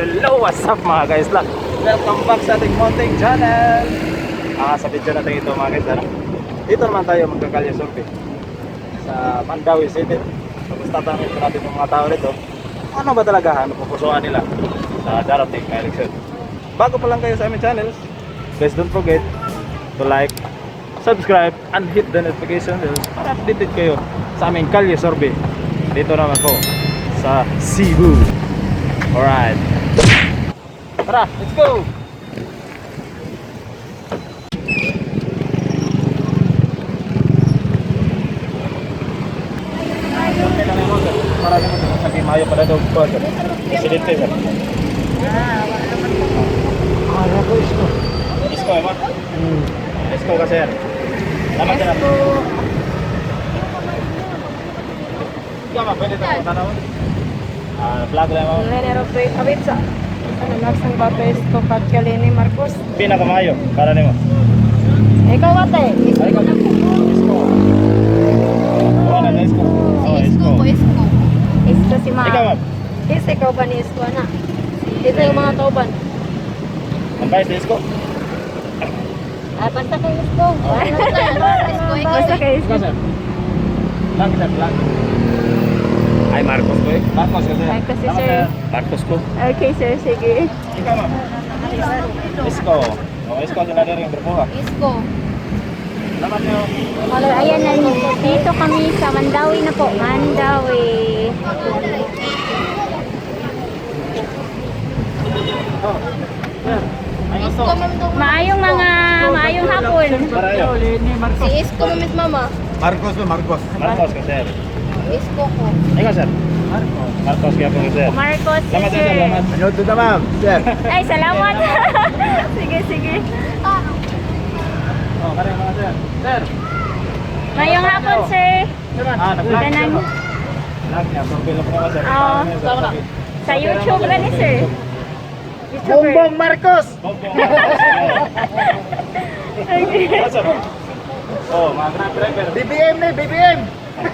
Hello, what's up mga guys lang? Welcome back sa ating mountain channel. Sa video natin ito mga guys, dito naman tayo magkakalya survey sa Mandawi City. Tapos tatanungin natin yung mga tao rito, ano ba talaga ang pupusuan nila sa darating na election. Bago pa lang kayo sa aming channels, guys, don't forget to like, subscribe, and hit the notification bell para updated kayo sa aming kalye survey dito naman po sa Cebu. Alright, tara, let's go! Para naman sa sabi mayo para daw po sir. Presidente sir. Wala ko isko. Isko eh ma? Isko ka sir. Salamat sir. Ikaw ma, pwede tayo tanawin? Vlog lang mo. Nenero Frey Abitsa. Ano nagsang bapes ko Kalini Marcos. Pinakamayo, para nimo. Ikaw ate. Ay ka. Isko. Wala na isko. Oh, isko. Isko si Ma. Ikaw ma'am. Is ikaw ba ni Isko na? Dito yung mga tauban. Ang bayis na isko. Basta kay Isko. Basta kay Isko. Ikaw sir. Lang sir, lang. Ay Marcos ko eh. Marcos ka sir. Ay kasi Tama, sir. Marcos ko. Okay sir, sige. Ikaw ma'am. Isko. Oh, isko din na rin yung grupo ha. Isko. Salamat nyo. Ayan na, dito kami sa Mandawi na po. Mandawi. Oh. Sir. Ay gusto. Maayong hapon. Parayo. Si Isko mamit mama. Marcos ka sir. Isko ko. Ikaw sir. Marcos. Marcos kaya po sir. Marcos, Salamat sir. sir. Salamat. Ano ito na ma'am? Sir. Ay, salamat. Sige, sige. Oh, kaya mga sir. Sir. Maayong hapon, sir. Nag-vlog Ganun. siya. Vlog niya. Profile po naman sir. Oo. Sa YouTube ka ni, sir. Bongbong Marcos. Bongbong Marcos. Ikaw, sir. Oh, mga grab driver. BBM na, BBM. Sir,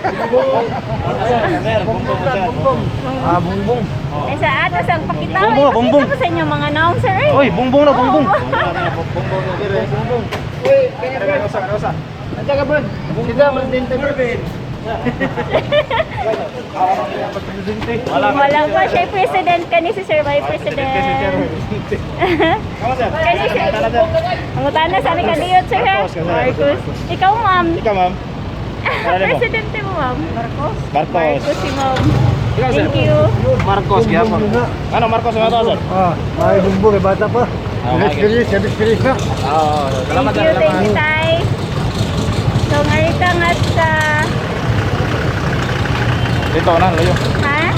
bongbong sir. Bongbong. Ay, sa atas ang pakitaw. Bumbong, bumbong. Ipakita ko sa inyo mga naong, sir. Oy, bongbong na bongbong. Oo. Bongbong na dire. Bongbong. Uy, kanya Ano sa ano sa? Nandiyan ka bro. Sida, Presidente Mervin. Wala pa siya president kani si Sir Vice President. Kamu sir? Kani sir. Ang utana sa amin kaniyot, sir. Marcos, kasi. Marcos. Ikaw, ma'am. Ikaw ma'am. Presidente mo, ma'am. Marcos. Marcos. Marcos si ma'am. Ikaw sir. Thank you. Marcos kaya po. Ano Marcos nga to sir? Ay, Bongbong, eh, bata pa. Okay. Experience na. Oo, salamat Thank you, sir. thank you, Tay. So, ngarita nga sa... Dito na, layo. Ha?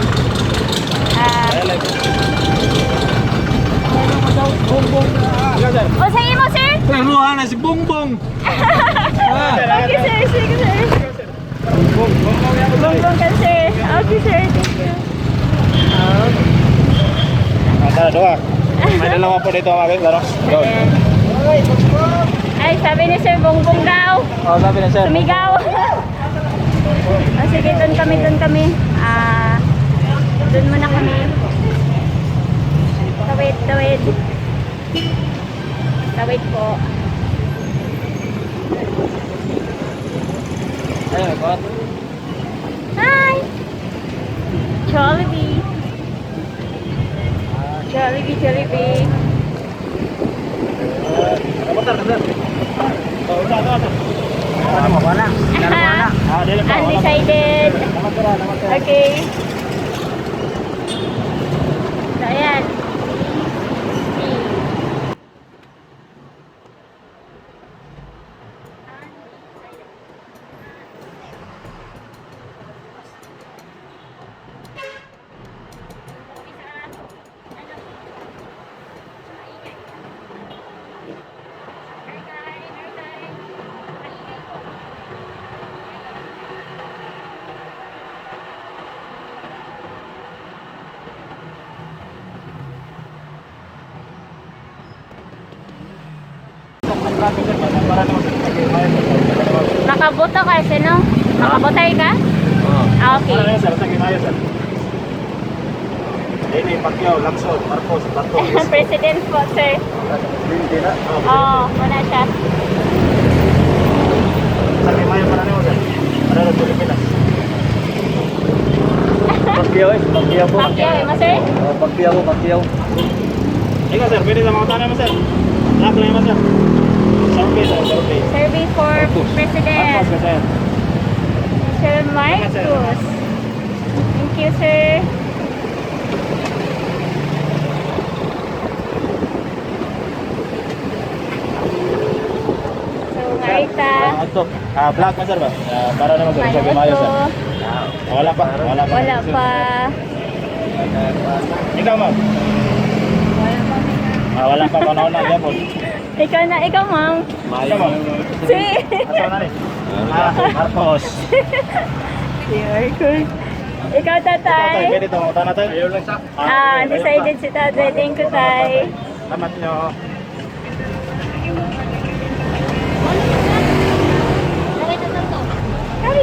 Ikaw sir. O, sa imo, sir? Peruhan na si Bongbong. Okay, sir. Sige, sir. Bongbong yan po sir. Bongbong ka, sir. Okay, sir. Thank you. Tara, doa. May dalawa po dito mga guys, laro. Go. Ayan. Ay, sabi ni Sir Bongbong daw. Oh, sabi na sir. Sumigaw. Sige, doon kami. Doon muna kami. Tawid. Tawid po. Ayun, kuat. Hi! Jollibee. Jollibee. Kamusta ka sir? Oh, usa. Ano mo ba na? Dili pa. Undecided. Naman sir. Okay. So, ayan. Nakabuto ka, sino? Nakabutay ka? Oo. Ah, okay. Ano sir? Sa Gimayo sir. Lenny Pacquiao, Lacson, Marcos, Bato. President po, sir. Hindi na. Oo, muna siya. Sa Mayo para nimo sir. Para sa Pilipinas. Pacquiao Pacquiao po. Pacquiao, ma, sir? Pacquiao. Ikaw sir, pwede sa mga tanong mo sir. Lahat lang mo sir. Survey. Survey for President. Marcos sir. Sir Marcos. Thank you, sir. So, Marita. Black mo sir ba? Para naman sir, sa Mayo sir. Wala pa. Wala pa. Ikaw ma'am. Wala pa panahon na yan po. Ikaw, ma'am. Ikaw ma'am. Si. Asaw na rin. Marcos. Si Marcos. Ikaw, tatay. Pwede ito, mga tanong tayo. Ayaw lang sa. Decided si tatay. Thank you, tay. Tamat nyo.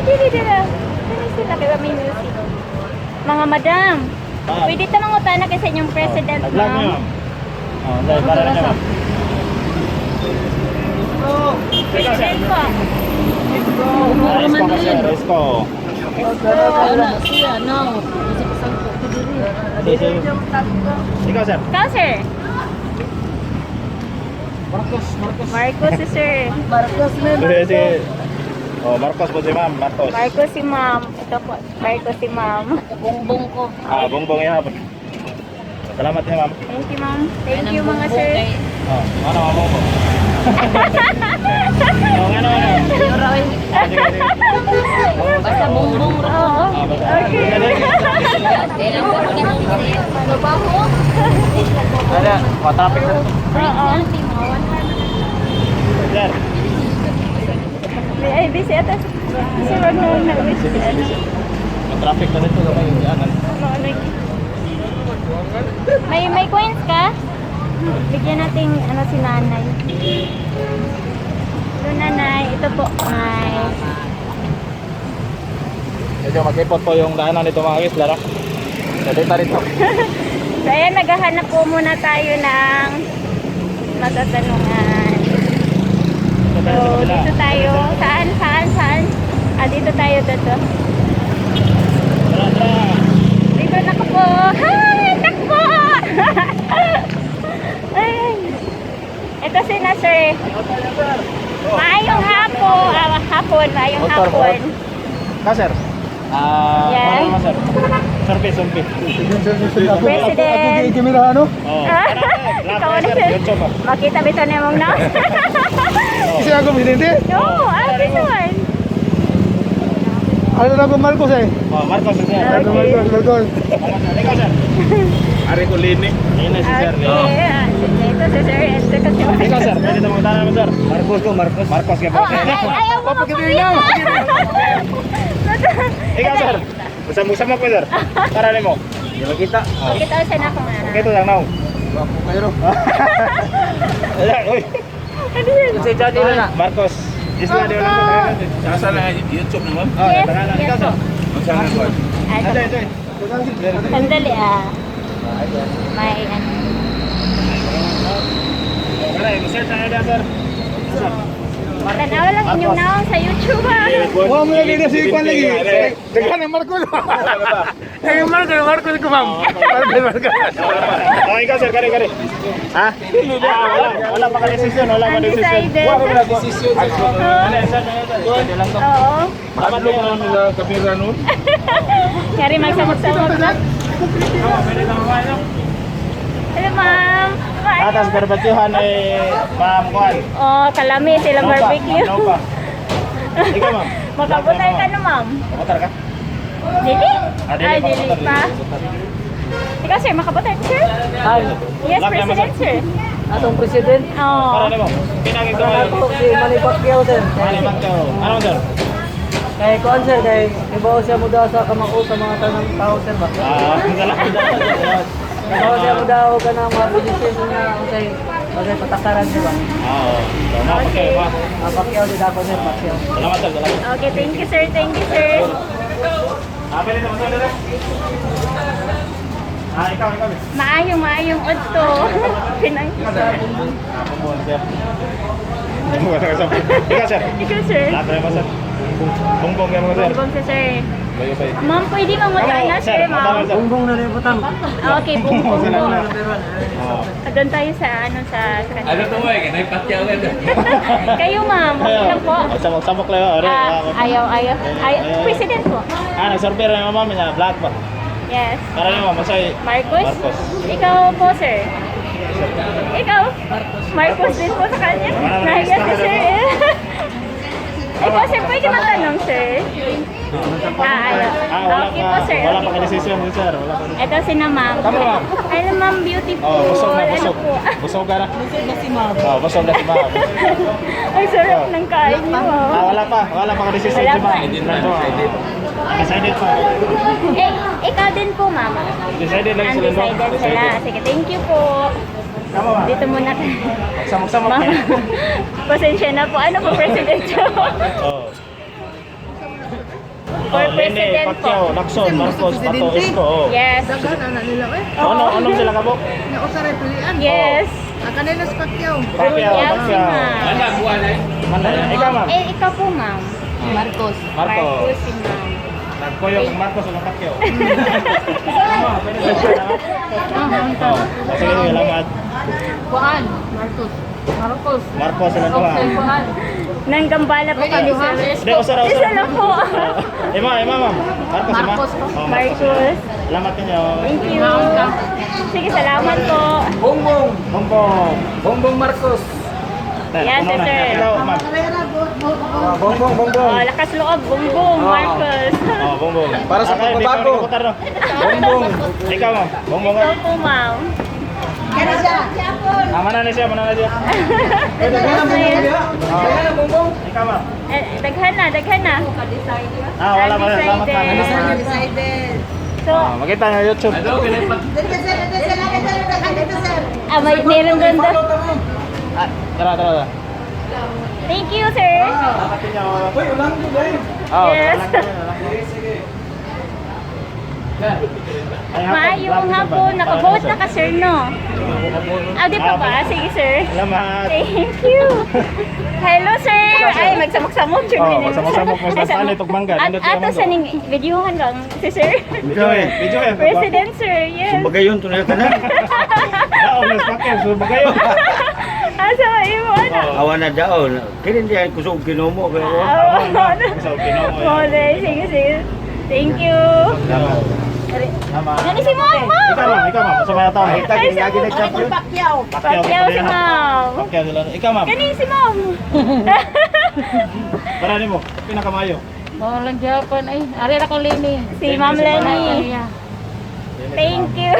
Dili. Ano sila kaya may music? Mga madam. Pwede tamang utana kasi inyong president, Vlog nyo. ma'am. Dahil para na ma'am. President po. Resko. Ikaw sir. Ikaw, sir. Marcos si sir. Marcos po si ma'am. Marcos si ma'am. Ito po. Marcos si ma'am. Bongbong ko. Bongbong yan po. Salamat niya ma'am. Thank you, ma'am. Thank you, mga sir. Ano ma'am po? Ano? Basta bongbong ro. Okay. Ada, matapik sir. Oo. Sir. Ay, busy ata. Kasi wag na busy. Traffic na dito sa yung yanan. May coins ka? Bigyan natin si nanay. Ito nanay, ito po ay. Medyo mag-ipot po yung daanan nito mga guys, laro. Dito rito. So ayan, naghahanap po muna tayo ng matatanungan. So dito tayo. Saan? Dito tayo. Dito na ko po. Hi! Takbo! Ay. Ito si na sir. Maayong hapon. Maayong hapon. Ka sir? Yes. Ano sir? Survey. President. Ikaw na sir. Makita bito niya mong na. Kasi ako presidente. No, this one. Ano na ako Marcos eh? Marcos sir. Marcos. Ikaw sir? Ari ko Lenny. Lenny si sir. Okay. Ito si sir. Ito kasi. Ikaw sir, pwede na magdala mo sir. Marcos ka po. Ayaw mo Papagiliw Ikaw sir. Usam-usam ako sir. Para nimo. Di ba kita? Kita siya na kung ano. Kito lang now. Pero Uy. Ano yun? si Johnny na. Marcos. Isla di lang ko. Asa na YouTube naman? Yes, Ikaw yes sir. po. Ito. Sandali May ano. Wala, i-search na nila sir. Tanaw lang inyong naong sa YouTube Wala mo lagi na si Kwan lagi. Daghan ang Marcos. Yung Marcos ko ma'am. Marcos. Ikaw sir, kari. Ha? Wala pa ka-decision. Undecided. Oo. Dapat mo lang nila kamera nun. Kari magsamot-samot na. Pwede na mga Hello ma'am. Atas barbecuehan ma'am Kwan. Kalami sila barbecue. Ikaw ma'am. Makabutay ka na ma'am. Motor ka? Dili? Dili pa. Ikaw sir, makabutay sir? Yes, Lock naman, President sir. Atong president. Para nimo. Pinagig ko Ako si Manny Pacquiao sir. Ano sir? Kay Kwan sir, kay ibaw siya mo daw sa kamao sa mga tanang tao sir ba? Ibaw siya mo daw ka ng mga decision na usay patakaran sir ba? Okay. Pacquiao din ako sir, Pacquiao. Salamat sir. Okay, thank you sir. Pwede naman sir. ikaw. Maayong odto. Pinang. Bongbong, sir. Ikaw, sir. Ikaw, sir. Lahat na ba, sir? Bongbong yan mo, sir. Bongbong sa sir. Bayo pa eh. Ma'am, pwede mangutan na, sir, ma'am. Bongbong na rin butang. Okay, bongbong. Oh. Doon tayo sa kanila. Ano to mo eh, kanay patyaw ka doon. Kayo, ma'am. Okay lang po. Samok lang yun. Ayaw. President po. Nag-survey rin naman mami niya. Vlog ba? Yes. Para naman, masay. Marcos? Marcos. Ikaw po, sir. Ikaw? Marcos din po sa kanya. Nahiya si sir. Ikaw, sir, pwede matanong, sir? Ayaw. Okay po, sir. Wala Okay pa po. ka-decision, sir. Wala pa. Ito si na ma'am. Tama, ma'am. Ano, ma'am, beautiful. Oh, busog na, Ano busog. po? Busog ka na. Busog na si ma'am. Oh, busog na si ma'am. Ang sarap ng kain niyo. Wala pa ka-decision Wala si pa. ma'am. Decided pa. Ikaw din po, mama. Decided lang sila. Undecided sila. Sige, thank you po. Tama ba? Dito muna. Samok-samok Mama, na. pasensya na po. Ano po, President Joe? Oh. For Lene, President po. Pacquiao, Lacson, Marcos, Pato, Isko. Oh. Yes. Anong sila kabok? Yes. Pacquiao. Pacquiao si ma'am. Ano, buwan na eh. Ikaw, ma'am. Ikaw po, ma'am. Marcos. Marcos si ma'am. Nagkoyo kang Marcos o ng Pacquiao. Tama, pwede sa siya na. Oh, sige, salamat. Juan, Marcos. Marcos sila ko ha. Nang gambala po kami sa Hindi, usara. Isa lang po. Ma'am. Marcos, ima. Oh, Marcos. Salamat ninyo. Thank you. Sige, salamat po. Bongbong Marcos. Yes, Puno na. sir. Ikaw, ma'am. Bongbong. Lakas loob, bumbong, Marcos. Oh, bongbong. Para sa Okay, pagbabago. di pa rin bongbong. Ikaw, ma'am. Bongbong. Ikaw po, ma'am. Mana na siya. Ikaw, ma'am. Daghan na. Wala pa rin. Salamat, ma'am. Undecided. So, Makita nyo YouTube. Ano, kanay patyaw. meron doon. Tara. Thank you, sir. Salamat ninyo. Yes. Ay, Maayong hapon. Nakabote na ka, sir, no? Di pa ba? Sige, sir. Salamat. Thank you. Hello, sir. Ay, magsamok-samok. Oh, magsamok-samok. Mas nasali itong mangga. Ato sa ning videohan lang, si sir. Video eh. President, sir. Yes. Bagayon to na ka na. Mas pakil. Subagayo. Asa ka imo, ano? Awan na daon. Kini diyan kusog ginomo kay mo. Sige. Thank you. Salamat. Nani si ma'am? Ikaw, ma'am. Masama tao. Pacquiao. Pacquiao si ma'am. Pacquiao sila. Ikaw, ma'am. Kani si ma'am? Parani mo. Pinakamayo. Walang Japan ay. Ari ra ko lini. Si Ma'am Lenny. Thank you.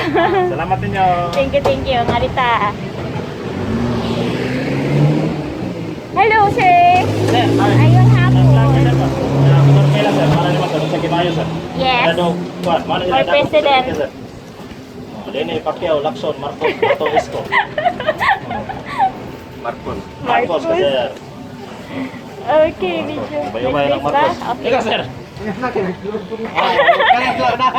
Salamat ninyo. Thank you. Marita. Hello, sir. Ayun hapon. Yes. For President. Lene, Pacquiao, Lacson, Marcos, Pato, Isko. Marcos, sir. Okay, video. Bayo-bayo lang, Marcos. Okay. Ikaw, sir.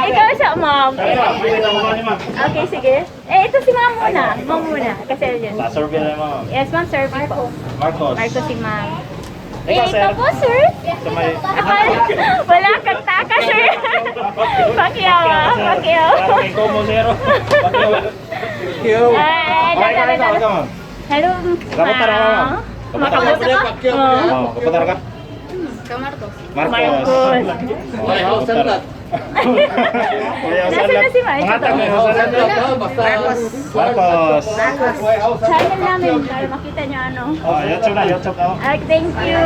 Ikaw siya, ma'am. Ma'am. Okay, sige. Ito si ma'am muna. Ma'am muna. Kasi yun. Sa survey na, ma'am. Yes, ma'am, sir. Po. Marcos. Marco si ma'am. Ikaw, sir. Ikaw po, sir. Sa may... Wala kang taka, sir. Pacquiao. Parang ikaw mo, zero. Pacquiao. Ikaw, ma'am. Hello, Kamusta na, ma'am? Makamusta ka? Oh, kaputar ka? Marcos. Marcos. Nasaan na si Mike? Mangatag mo, Marcos. Channel namin para makita niyo ano. Oh, YouTube na, YouTube na. Thank you.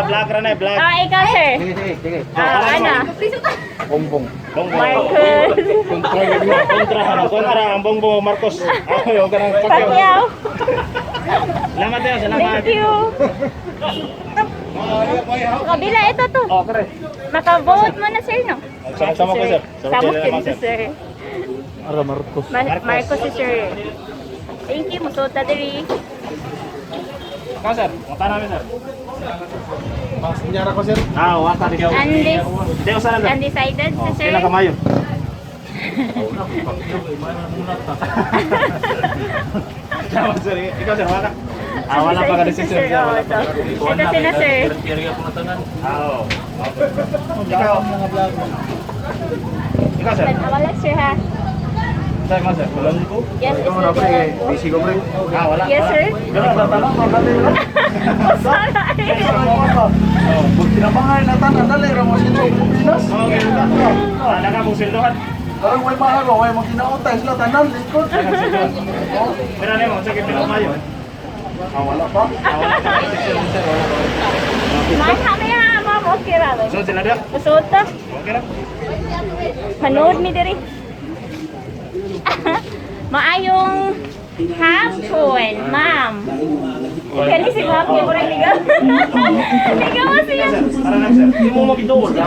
Vlog na na, vlog. Ikaw, sir. Ana. Bongbong. Marcos. Kontra ang Bongbong Marcos. Yung ganang Pacquiao. Salamat tayo, salamat. Thank you. Kabila, ito to. Oh, kare. Maka-vote mo na, sir, no? Sama ko, sir. Samok din si sir. Marcos. Marcos si sir. Thank you, Musota Diri. Ikaw, sir. Punta namin, sir. Senyara ko sir. Wata di ka. Hindi, usahan, sir. Undecided si sir. Pila kamayo. Tama, sir. Ikaw, sir. Wala. Wala pa ka decision, sir. Wala pa. Ito sila sir. Ikaw. Ikaw, sir. Wala sir ha. Sir, mas, sir. Wala ko. Yes, it's the Busy ko pre. Wala. Yes sir. Pero nagtatanong ko dali. Sana Pag tinabangan na tanan dali ra mo sa Pilipinas. Okay. Wala ka mong sildohan. Parang may mahal way mo kinautay sila tanan likod. Pero ano mo, sige pila kamayo. Wala pa. Wala pa ka decision, sir. Wala pa. Mas kami ha, ma'am. Okay ra. So, sila dia. Usod ta. Okay na. Manood mi diri. Maayong hapon, ma'am. Kani si ma'am, yung kurang ligaw. Ligaw mo siya. Para lang, sir. Hindi mo magidol. Sir.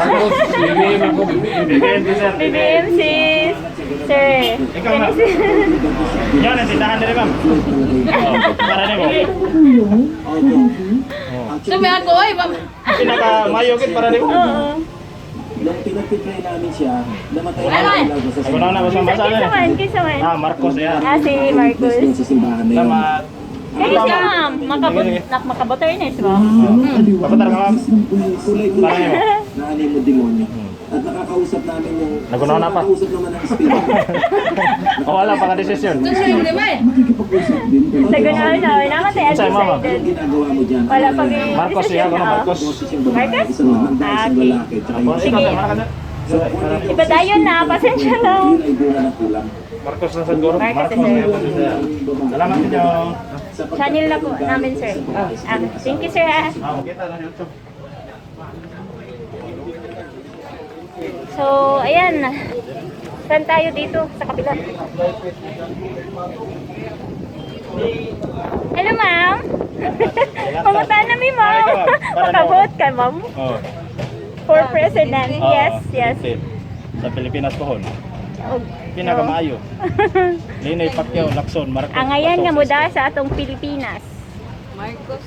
BBM sis. Sir. Ikaw, Kani ma'am. si... Yan, tindahan nila, ma'am. Para nimo. Sabi ako, ay, ma'am. Pinaka-mayo kit para nimo. Oo. Nung pinag-try namin siya, namatay Ano? na lang sa Ako na basta Kinsa masala. man, kinsa man. Marcos yan. Si Marcos. sa simbahan na yun. Salamat. Kani siya, ma'am. Makaboternes ba? Papatar ka, ma'am. Kulay ko Para nimo. na animo demonyo. At nakakausap namin yung... Nagunaw na pa. Nakakausap naman ang espiritu. Wala pa ka desisyon. Makikipag-usap din. Pero Sa gano'n na, namatay Sa'yo, mama. ang undecided. ginagawa mo dyan. Wala pang Marcos siya, ano Marcos? Boses yung babae, Marcos? isang matanda, isang Okay. lalaki. Tsaka yung Sige. So, kung Iba tayo na, pasensya na. yun ay bunga ng kulang. Marcos na siguro. Marcos, Marcos sir. na siya. Salamat ninyo. Channel na po namin, sir. Thank you, sir. Kita na YouTube. So, ayan. Saan tayo dito? Sa kabila. Hello, ma'am. Pumunta na mi, ma'am. Makabot ka, ma'am. Oh. For president. Yes, yes. Sa Pilipinas po hon. Oh, Pinakamaayo. Linay Pacquiao, Lacson, Marcos. Ang ngayon nga muda sa atong Pilipinas.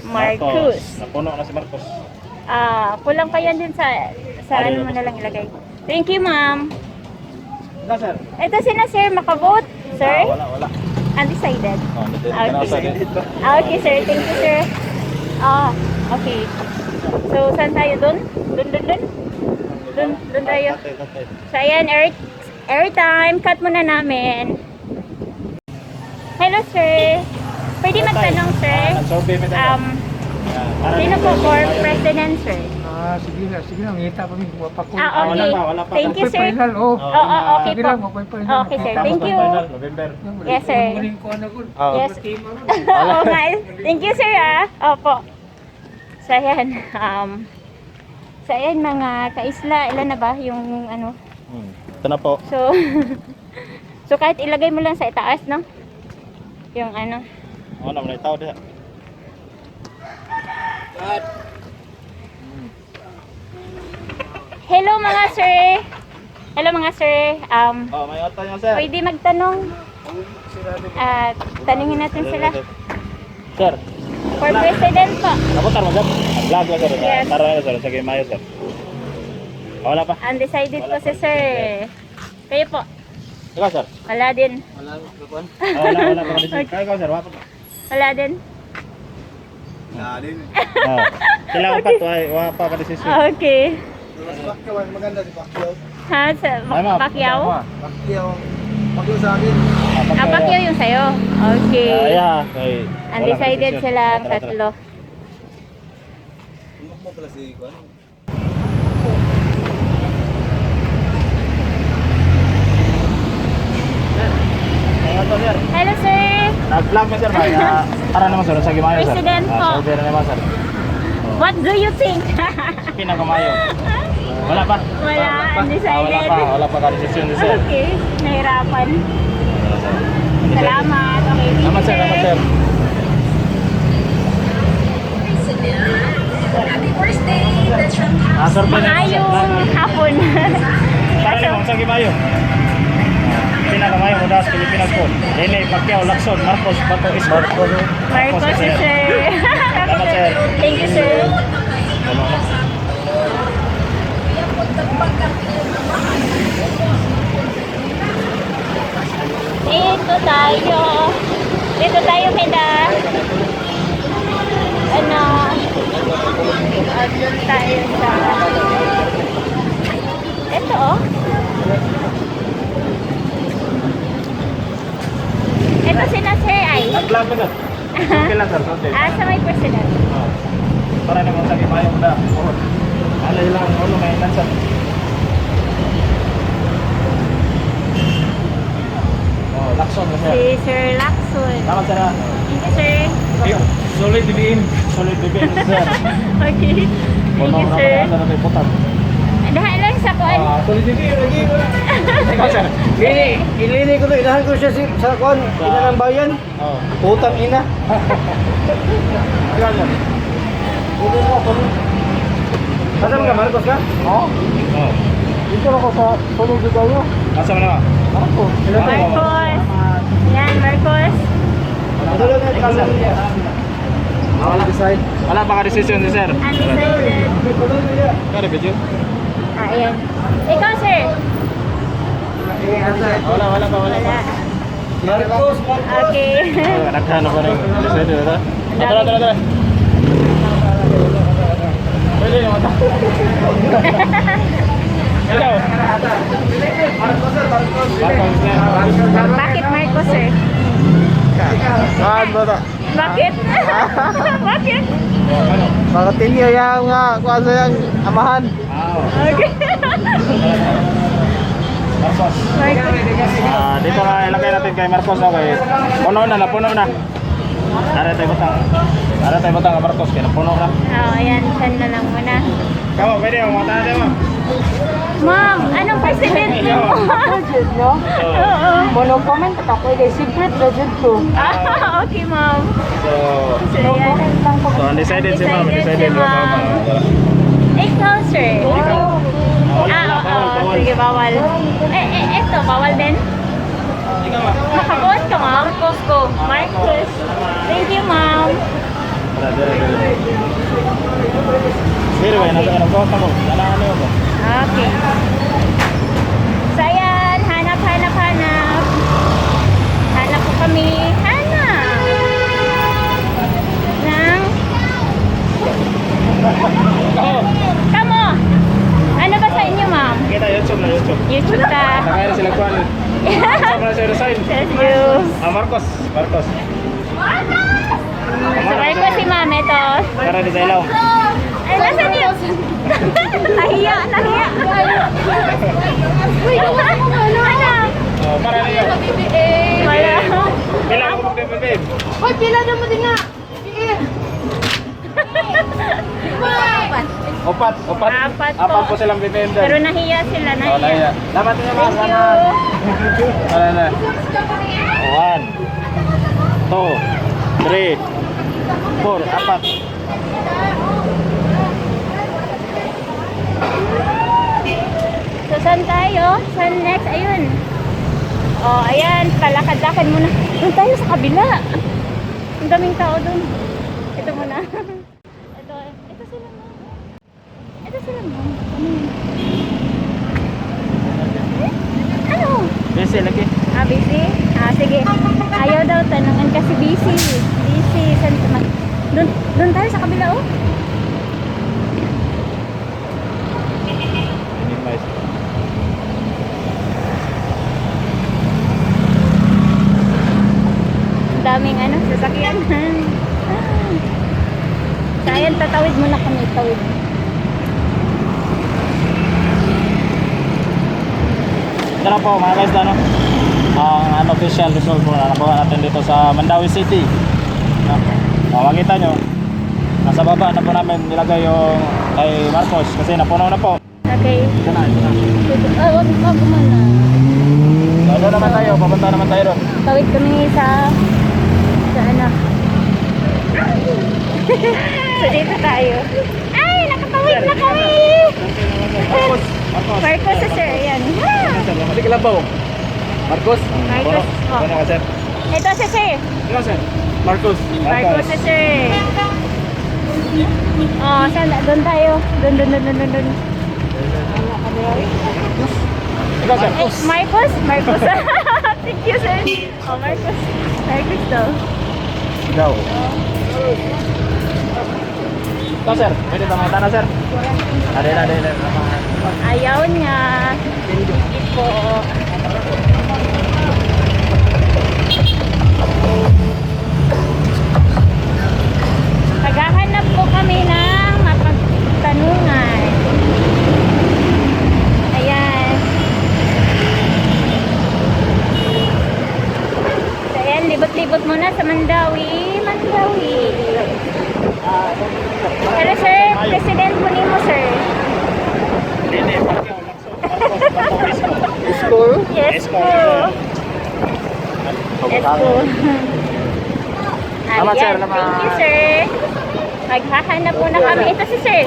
Marcos. Napuno na si Marcos. Kulang pa yan din sa ano mo na lang ilagay. Thank you, ma'am. Na, sir. Ito sila, sir. Makavote, sir. Wala. Undecided. Undecided. Okay, sir. Thank you, sir. Okay. So, saan tayo? Doon tayo. So, ayan, airtime. Cut muna namin. Hello, sir. Pwede magtanong, sir. Nag-survey mo tayo. Sino po for president, sir? Sige na, ngita pa mi wapako. Okay. wala pa. Thank you, sir. Final, Oo, okay Sige po. lang, wapay final. Okay, sir. Thank you. November. Yes, sir. Yes. Oo nga. Thank you, sir, Opo. So, ayan. So, ayan, mga kaisla. Ilan na ba yung ano? Ito na po. So, so kahit ilagay mo lang sa itaas, no? Yung ano. Oo naman, itaw diha. Hello, mga sir. Hello, mga sir. May oto nyo, sir. Pwede magtanong. Tanungin natin sila. Sir, For president po. kapuntar mo, sir. Ang vlog mo, sir. Yes. Tara na, sir. Sige, mayo, sir. Wala pa. Undecided po si sir. Kayo po. Ikaw, sir. Wala din. Wala pa. Kaya ikaw, sir. Wala pa. Wala din. Sila upat, wala pa ka desisyon. Okay. Maganda si Pacquiao. Ha? Sa Pacquiao? Pacquiao sa akin. Pacquiao yung sayo. Okay. Kaya, okay. Undecided sila ang tatlo. Mo pala si Juan. Hello, sir. Nag-vlog mo, sir. Para naman, sir. Sa Gimayo, sir. President po. Survey na naman, sir. What do you think? Pinakamayo. Wala pa. Wala. Undecided. Wala pa ka desisyon, sir. Okay. Nahirapan. Salamat. Okay. Naman, sir. Naman, sir. Survey na naman, sir. Maayong hapon. Para naman, sa Gimayo. Pinakamayo mo daw sa Pilipinas po. Linay Pacquiao, Lacson, Marcos, Bato, Isco. Marcos, sir. Salamat, sir. Thank you, sir. Dito tayo. Dito tayo, Meda. Ano? Doon tayo sa... Ito, oh. Ito sila, sir, ay. Nag-vlog ka na. Okay lang, sir. Okay. Sa may personal. Para naman sa kimayong na. Alay lang, ulo may nansan. Oh, Lakson na sir. Si Sir Lacson. Salamat, sir. Thank you, sir. Solid dibiin. Solid dibiin, sir. Okay. Thank you, sir. Ano na putan? Dahil lang sa kuan. Solid dibiin lagi. Ikaw, sir. Ilini ko to, inahan ko siya sa kuan, ina ng bayan. Oh. Putang ina. Ikaw, sir. Hindi mo ako. Kasama ka, Marcos ka? Oh. Oh. Dito ako sa Solid Dibiin. Asa mo na? Ako. Marcos. Yan, Marcos. Madalo na ito kasi niya. Wala decide. Wala pa ka-decision si sir. Undecided. Kaya video? Ayan. Ikaw, sir. Wala pa. Wala. Marcos, Okay. Nagkano pa rin. Decide na. Tara. Pwede yung mata. Hello. Marcos, Bakit Marcos, sir? Saan ba ito? Bakit? Bakit? Bakit hindi ayaw nga kung ano yung amahan? Okay. Marcos. Marcos. Dito na ilagay natin kay Marcos. Okay. Puno na. Ara tayo butang ang Marcos. Kaya puno na. Ayan. Saan na lang muna. Kamu, pwede yung mata natin mo. Ma'am, anong president mo? Budget, no? Oo. Mono comment ka pwede. Secret budget ko. Okay, ma'am. So, So, ayan. undecided si ma'am. Undecided si ma'am. Ikaw, sir. Oo. Sige, bawal. Ito, bawal din? Makabuhat ka, ma'am? Marcos ko. Marcos. Thank you, ma'am. Pero nasa ko mo. Ano mo? Okay. So, ayan. Hanap. Hanap po kami. Hanap. Nang... Kamo. Ano ba sa inyo, ma'am? Kita YouTube. YouTube ta. Nakaya na sila kuhan. Sama na sila sign. Thank you. Marcos. So, Marcos si ma'am. Ito. Tara di sa ilaw. Ay, nasan yun? Nahiya. Uy, gawa mo ano? Oh, para niyo. Wala. Bilang ko babe. Hoy, pila na mo din nga. Opat. Apat po. Apat po silang BBM Pero doon. nahiya sila. Oh, Nahiya. Dapat niyo Thank mga you. Para na. 1 2 3 4 apat. So, saan tayo? Saan next? Ayun. Oh, ayan. Palakad-lakad muna. Doon tayo sa kabila. Ang daming tao doon. Ito muna. Ito sila, ma'am. Ito sila, ma'am. Ano yun? Ano? Busy lagi. Busy? Sige. Ayaw daw tanungan kasi busy. Saan naman? Doon tayo sa kabila, oh. Daming sasakyan. So, ayan, tatawid muna kami. Tawid. Ito na po mga guys, ang unofficial result po na nakuha natin dito sa Mandawi City. Makikita nyo, nasa baba na po namin nilagay yung kay Marcos kasi napuno na po. Okay. Ito na. Wag mo na. So, doon naman tayo, papunta naman tayo doon. Tawid kami sa ano. So, dito tayo. Ay, nakatawid na kami! Marcos sa sir, yan. Kasi kalabaw. Marcos? Marcos. Ano ka sir? Ito sa sir. Ano sir? Marcos. Marcos sa sir. Oh, saan? Doon tayo. Doon. Ikaw, sir. Eh, Marcos? Thank you, sir. Oh, Marcos. Marcos daw. Ikaw. Ikaw, sir. Pwede ba mga tanah, sir? Ada. Ayaw niya. Hindi po. Naghahanap po kami ng mapagtanungan. Ayan. So, ayan, libot-libot muna sa Mandawi. Hello, sir. President po nimo, sir. Ini, Pacquiao, Lacson, Marcos, Isko. Yes po. Yes po. Salamat, sir. Ayan, thank you, sir. Maghahanap po na kami. Ito si sir.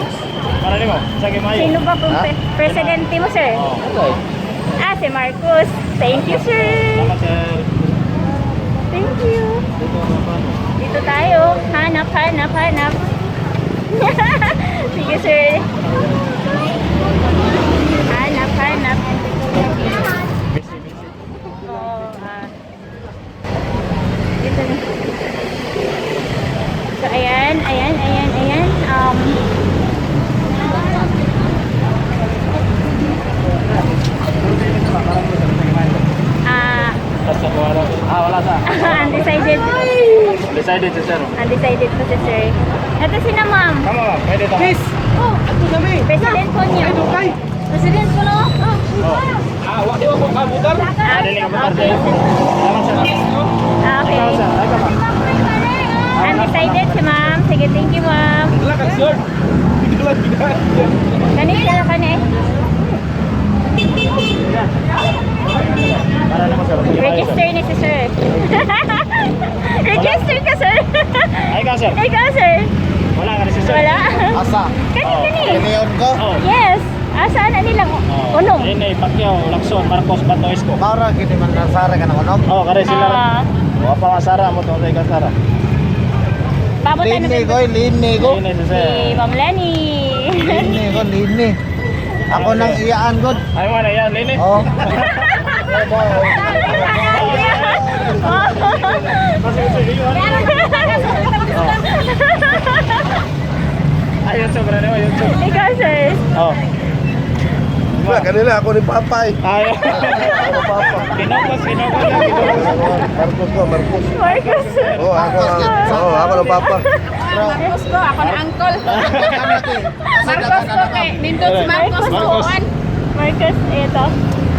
Para nimo, sige mayo. Sino ba pong presidente mo, sir? Oh. Ah, si Marcos. Thank you, sir. Salamat, sir. Thank you. Dito tayo. Hanap. Sige, sir. Hanap. Oh, dito na. So, ayan. Wala sa. Undecided. Decided si sir. Undecided po si sir. Ito si na, ma'am. Tama ba? Pwede tama. Miss! Oh, ato kami! President po niya. Ay, dukay! President po, no? Di ba po kabutar? Dili ka pa sir. Salamat, sir. Okay. Ikaw, sir. Ay, ka ba? Undecided si ma'am. Sige, thank you, ma'am. Wala ka, sir! Bigla. Kanina ka na eh. Para naman, sir. Register ni si sir. Register ka, sir. Ay, ikaw, sir. Ikaw, sir. Wala ka rin si sir. Wala. Asa? Kani. Piniyon ko? Oh. Yes. Saan na nilang unong? Ini, Pacquiao, Lacson, Marcos, Bato, Isko. Para, gini man nasara ka ng unom? Oh, kare sila. Ah, Wa pa masara mo tong kay Sara. pabutan na Lini ko, lini ko. Ini si si sir. Ma'am Lenny. Lini. Ako nang iyaan ko. Ay mo na yan, Lini. Oh. Ayun sobra na yun. Ikaw, sir. Oh. Wala, kanila ako ni Papay. Ay. Kinokos. Marcos ko, Marcos. Marcos. Oh, ako ng Papa. Marcos ko, ako na uncle. Marcos ko kay Nindot si Marcos ko. Marcos, ito.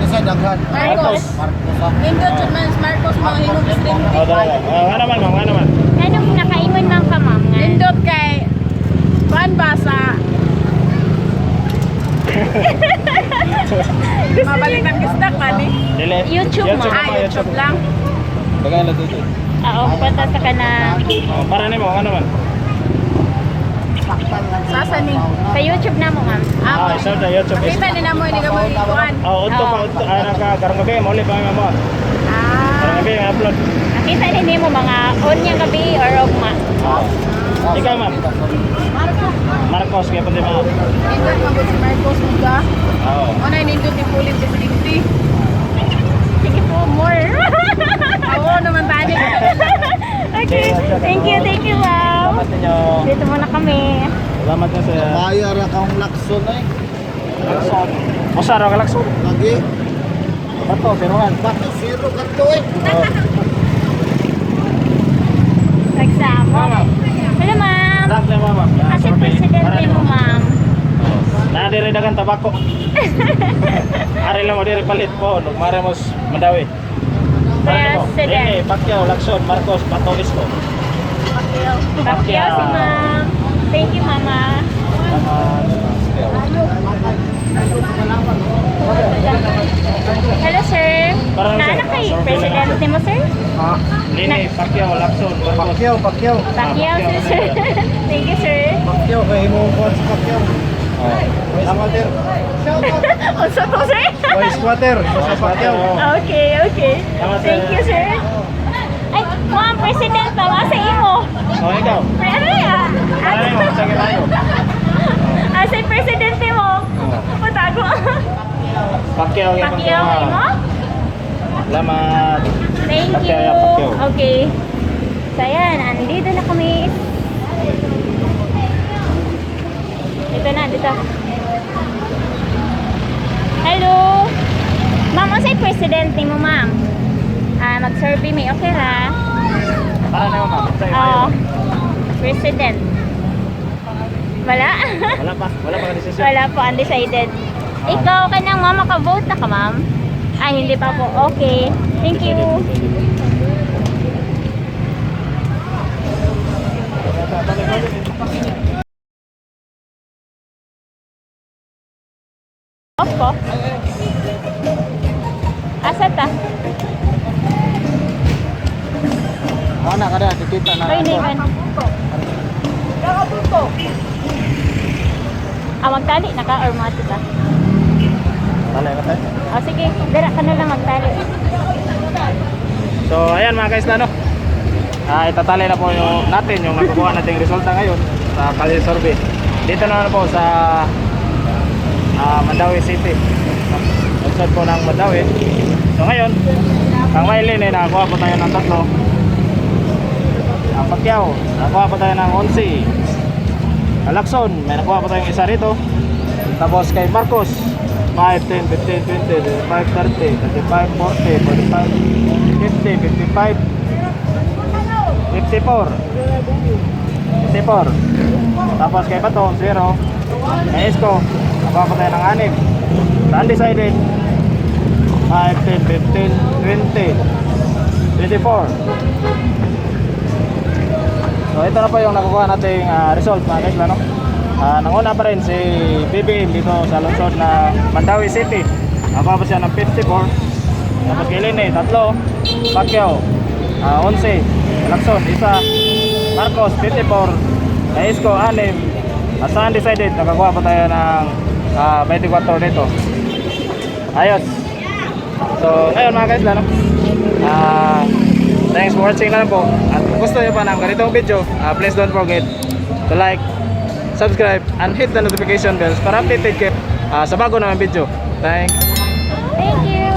Kasi daghan. Marcos. Nindot si Marcos mga hinugis din. Oh, dala. Nga naman. Anong nakaingon lang ka, ma'am? Nindot kay Juan Basa. Mabalik ng kistak ka ni. Dili. YouTube, ma'am. YouTube lang. Bagala dito. Oo, punta sa kanang Oh, para nimo, nga naman. Sasa ni. sa YouTube na mo, ma'am. Isa na YouTube. Kita ni namoy ni gamay Juan. Oh, unto pa karong gabi mo ulit pa mo. Karong gabi upload. Nakita ni mo mga onyang gabi or ugma. Ikaw, ma'am. Marcos kaya pati mga. Nindot mabot si Marcos mga. Oo. Una nindot ni Pulim Presidente. Sige po, more. Oo naman tani. Okay, thank you, ma'am. Salamat ninyo. Dito muna kami. Salamat na sa Bayar akong Lacson ay. Lacson. Usa ra ka Lacson. Lagi. Bato, sinuhan. Bato, zero ka to eh. Nagsama. Hello, ma'am. Thank you, ma'am. Kasi presidente mo, ma'am. Na diri dagan tabako. Ari lang mo diri palit po, nugmare mo Mandawi. President. Ini Pacquiao, Lacson, Marcos, Bato, Isko. Pacquiao si ma'am. Thank you, mama. Hello, sir. Parang, sir. Naana kay presidente mo, sir? Lini, Pacquiao, Lacson, Marcos. Pacquiao. Pacquiao, sir. Thank you, sir. Pacquiao, kaya mo ko sa Pacquiao. Squatter. Unsa to, sir? Squatter. Sa Pacquiao. Okay. Thank you, sir. Ay, ma'am, president pa sa imo. Oh, ikaw. Ano ya? Ano mo? Sige, Pacquiao yung Pacquiao mo? Salamat. Thank you. Pacquiao yan, Pacquiao. Okay. So ayan, andito na kami. Dito na, dito. Hello. Ma'am, ano sa'yo presidente mo, ma'am? Mag-survey may okay ra? Para na yun, ma'am. Sa'yo, Oo. ayaw. President. Wala? Wala pa ka-decision. Wala po, undecided. Ikaw ka nang ma'am, makavote na ka, ma'am? Ay, hindi pa po. Okay. Thank you. Opo. Asa ta? Oo na, kada, kikita na. Ay, hindi man. Magtali na ka or mga tita? Talay na tayo. Sige, dira ka na lang magtali. So, ayan mga guys na, no? Itatali na po natin yung nakukuha nating resulta ngayon sa Kalye Survey. Dito na po sa Mandaue City. Lungsod po ng Mandaue. So ngayon, ang Maylin ay nakakuha po tayo ng 3. Ang Pacquiao, nakakuha po tayo ng 11. Lacson, may nakuha po tayong isa rito. Tapos kay Marcos, 5, 10, 15, 20, 25, 30, 35, 40, 45, 50, 55, 54. 54. Tapos kay Bato, 0. Kay Isko, nakuha po tayo ng 6. Sa undecided, 5, 10, 15, 20, 24. So ito na po yung nakukuha nating result mga guys, no? Nanguna pa rin si BBM dito sa lungsod na Mandaue City. Nakuha pa siya ng 54. Tapos kay Lene, 3. Pacquiao, 11. Lacson, 1. Marcos, 54. Kay Isko, 6. At sa undecided, nakakuha pa tayo ng 24 dito. Ayos. So ngayon mga guys, no? Thanks for watching na lang po. At kung gusto nyo pa ng ganitong video, please don't forget to like, subscribe, and hit the notification bells para updated kayo sa bago naman video. Thanks. Thank you.